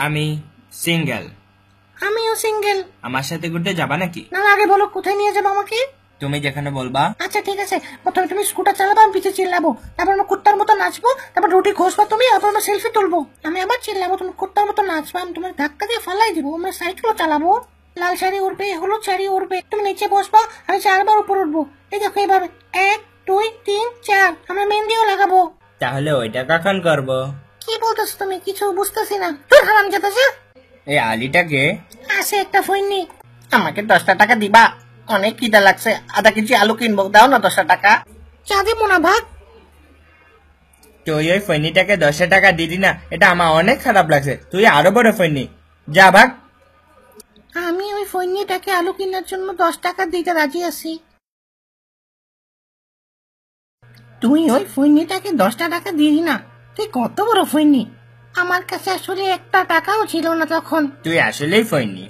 আমি সিঙ্গেল। আমিও সিঙ্গেল। আমার সাথে ঘুরতে যাবা নাকি? না আগে বলো কোথায় নিয়ে যাবো আমাকে? তুমি যেখানে বলবা। আচ্ছা ঠিক আছে, প্রথমে তুমি স্কুটার চালাবো, আমি পিছিয়ে চিল্লাবো, তারপর আমরা কুত্তার মতো নাচবো, তারপর রুটি ঘষবা তুমি, তারপর আমরা সেলফি তুলবো। আমি আবার চিল্লাবো, তুমি কুত্তার মতো নাচবা, আমি তোমার ধাক্কা দিয়ে ফালাই দিবো। আমরা সাইকেলও চালাবো, লাল শাড়ি উঠবে, হলুদ শাড়ি উঠবে, তুমি নিচে বসবা, আমি 4বার উপর উঠবো। এই দেখো এভাবে 1 2 3 4। আমরা মেহেন্দিও লাগাবো। তাহলে ওইটা কখন করব? কি বলতেছো তুমি? কিছু বুঝতেছি না। তোর হারাম যেতেছে। এই আলিটাকে আসে একটা ফইনি। আমাকে 10টা টাকা দিবা? অনেক খিদা লাগছে, আধা কেজি আলু কিনবো, দাও না 10টা টাকা। চা দিব না ভাগ। তুই ওই ফৈনিটাকে 10 টাকা দিলি না, এটা আমার অনেক খারাপ লাগছে। তুই আরো বড় ফৈনি, যা ভাগ। আমি ওই ফৈনিটাকে আলু কেনার জন্য 10 টাকা দিতে রাজি আছি। তুই ওই ফৈনিটাকে 10টা টাকা দিলি না? তুই কত বড় ফৈনি! আমার কাছে আসলে একটা টাকাও ছিল না তখন। তুই আসলেই ফৈনি।